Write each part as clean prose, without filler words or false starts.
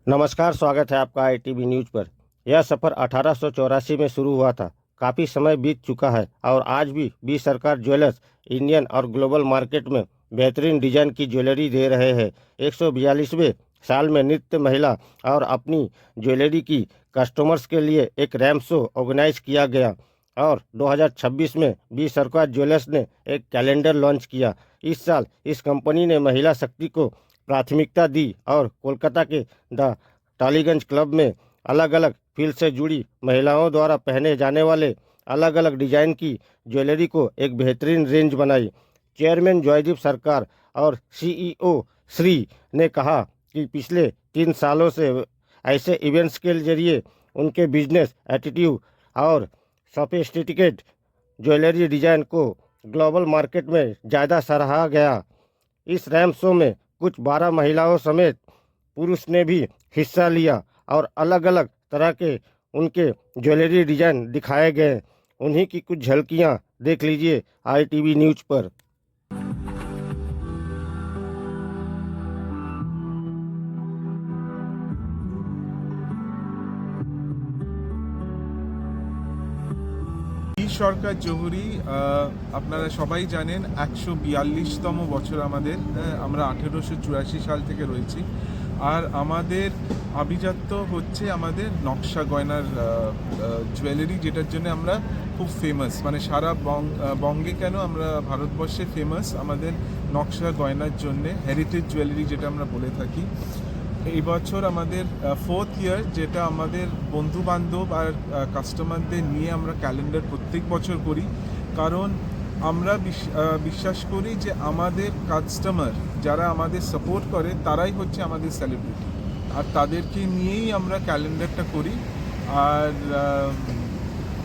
नमस्कार, स्वागत है आपका आईटीवी न्यूज़ पर। यह सफ़र 1884 में शुरू हुआ था। काफ़ी समय बीत चुका है और आज भी बी सरकार ज्वेलर्स इंडियन और ग्लोबल मार्केट में बेहतरीन डिजाइन की ज्वेलरी दे रहे हैं। 142वें साल में नृत्य महिला और अपनी ज्वेलरी की कस्टमर्स के लिए एक रैंप शो ऑर्गेनाइज किया गया और 2026 में बी सरकार ज्वेलर्स ने एक कैलेंडर लॉन्च किया। इस साल इस कंपनी ने महिला शक्ति को प्राथमिकता दी और कोलकाता के द टालीगंज क्लब में अलग अलग फील्ड से जुड़ी महिलाओं द्वारा पहने जाने वाले अलग अलग डिजाइन की ज्वेलरी को एक बेहतरीन रेंज बनाई। चेयरमैन जॉयदीप सरकार और सीईओ श्री ने कहा कि पिछले 3 सालों से ऐसे इवेंट्स के जरिए उनके बिजनेस एटीट्यूड और सोफिस्टिकेटेड ज्वेलरी डिजाइन को ग्लोबल मार्केट में ज़्यादा सराहा गया। इस रैंप शो में कुछ 12 महिलाओं समेत पुरुष ने भी हिस्सा लिया और अलग अलग तरह के उनके ज्वेलरी डिजाइन दिखाए गए। उन्हीं की कुछ झलकियां देख लीजिए आईटीवी न्यूज़ पर। সরকার জহুরি আপনারা সবাই জানেন 142তম বছর আমাদের। আমরা 1884 সাল থেকে রয়েছি আর আমাদের আভিজাত্য হচ্ছে আমাদের নকশা গয়নার জুয়েলারি, যেটার জন্য আমরা খুব ফেমাস, মানে সারা বঙ্গে কেন আমরা ভারতবর্ষে ফেমাস আমাদের নকশা গয়নার জন্যে, হেরিটেজ জুয়েলারি যেটা আমরা বলে থাকি। এই বছর আমাদের 4th ইয়ার, যেটা আমাদের বন্ধু বান্ধব আর কাস্টমারদের নিয়ে আমরা ক্যালেন্ডার প্রত্যেক বছর করি, কারণ আমরা বিশ্বাস করি যে আমাদের কাস্টমার যারা আমাদের সাপোর্ট করে তারাই হচ্ছে আমাদের সেলিব্রিটি, আর তাদেরকে নিয়েই আমরা ক্যালেন্ডারটা করি। আর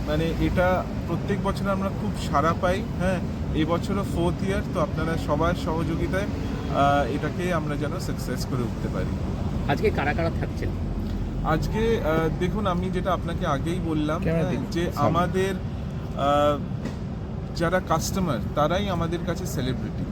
মানে এটা প্রত্যেক বছর আমরা খুব সাড়া পাই। হ্যাঁ, এই বছরও 4th ইয়ার, তো আপনারা সবার সহযোগিতায় এটাকে আমরা যেন সাকসেস করে উঠতে পারি। আজকে কারা কারা থাকছেন? আজকে দেখুন, আমি যেটা আপনাকে আগেই বললাম যে আমাদের যারা কাস্টমার তারাই আমাদের কাছে সেলিব্রিটি,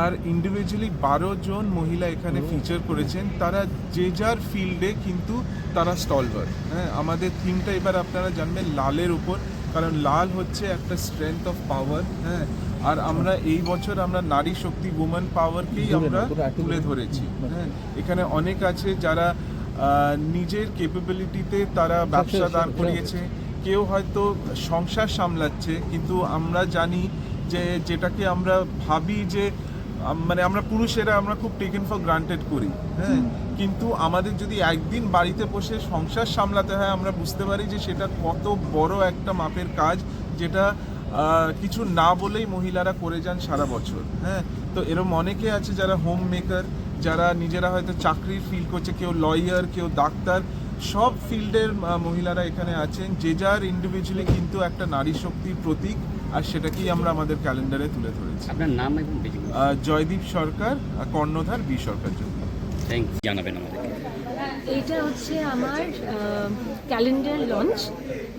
আর ইন্ডিভিজুয়ালি 12 জন মহিলা এখানে ফিচার করেছেন। তারা যে যার ফিল্ডে কিন্তু তারা স্টলওয়ার। হ্যাঁ, আমাদের থিমটা এবার আপনারা জানবেন লালের উপর, কারণ লাল হচ্ছে একটা স্ট্রেংথ অফ পাওয়ার। হ্যাঁ, আর আমরা এই বছর আমরা নারী শক্তি, উমেন পাওয়ারকেই আমরা তুলে ধরেছি। হ্যাঁ, এখানে অনেক আছে যারা নিজের ক্যাপাবিলিটিতে তারা ব্যবসা দাঁড় করিয়েছে, কেউ হয়তো সংসার সামলাচ্ছে, কিন্তু আমরা জানি যে যেটাকে আমরা ভাবি যে মানে আমরা পুরুষেরা আমরা খুব টেকেন ফর গ্রান্টেড করি। হ্যাঁ, কিন্তু আমাদের যদি একদিন বাড়িতে বসে সংসার সামলাতে হয়, আমরা বুঝতে পারি যে সেটা কত বড় একটা মাপের কাজ, যেটা কিছু না বলেই মহিলারা করে যান সারা বছর। হ্যাঁ, তো এরকম অনেকে আছে যারা হোম মেকার, যারা নিজেরা হয়তো চাকরির ফিল করছে, কেউ লয়ার, কেউ ডাক্তার, সব ফিল্ডের মহিলারা এখানে আছেন, যে যার ইন্ডিভিজুয়ালি কিন্তু একটা নারী শক্তির প্রতীক, আর সেটাকেই আমরা আমাদের ক্যালেন্ডারে তুলে ধরেছি। আপনার নাম এবং জয়দীপ সরকার, কর্ণধার বি সরকার জন্য। জানাবেন আমাদেরকে। এইটা হচ্ছে আমার calendar launch.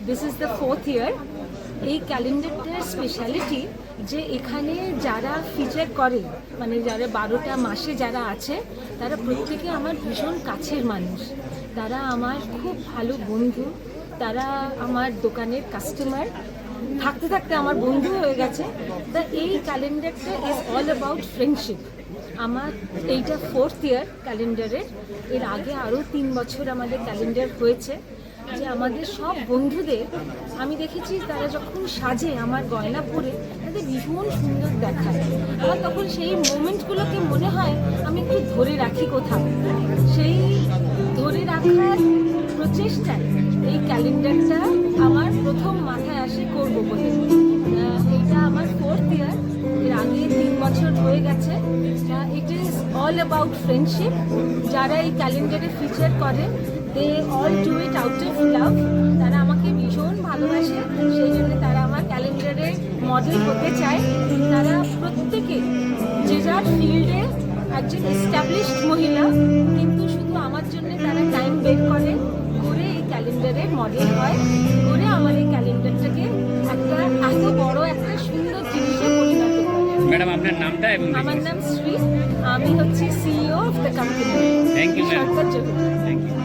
This is the 4th ইয়ার। এই ক্যালেন্ডারটার স্পেশালিটি যে এখানে যারা ফিচার করে, মানে যারা 12টা মাসে যারা আছে, তারা প্রত্যেকে আমার ভীষণ কাছের মানুষ, তারা আমার খুব ভালো বন্ধু, তারা আমার দোকানের কাস্টমার, থাকতে থাকতে আমার বন্ধু হয়ে গেছে। তা এই ক্যালেন্ডারটা ইজ অল অ্যাবাউট ফ্রেন্ডশিপ। আমার এইটা 4th ইয়ার ক্যালেন্ডারের। এর আগে আরও 3 বছর আমাদের ক্যালেন্ডার হয়েছে। যে আমাদের সব বন্ধুদের আমি দেখেছি তারা যখন সাজে আমার গয়না পরে, তাদের ভীষণ সুন্দর দেখায়। আমার তখন সেই মোমেন্টগুলোকে মনে হয় আমি একটু ধরে রাখি কোথাও। সেই ধরে রাখার প্রচেষ্টায় এই ক্যালেন্ডারটা আমার প্রথম মাথায় আসে করবো বলে। এইটা আমার 4th ইয়ার। এর আগে 3 বছর হয়ে গেছে। It is all about friendship. যারা এই ক্যালেন্ডারে ফিচার করে, they all do it out of love. তারা আমাকে ভীষণ ভালোবাসে, সেই জন্য তারা আমার ক্যালেন্ডারে মডেল হতে চায়। তারা প্রত্যেকে যে যার ফিল্ডে একজন এস্টাবলিশড মহিলা, কিন্তু শুধু আমার জন্য তারা টাইম বের করে এই ক্যালেন্ডারে মডেল হয়, করে আমার এই ক্যালেন্ডারটাকে একটা এত বড় একটা সুন্দর জিনিসে পরিণত করে। ম্যাডাম, আপনার নামটা এবং আমার নাম শ্রী, আমি হচ্ছি CEO of the company. Thank you ma'am. Sarkar Jahuri. Thank you.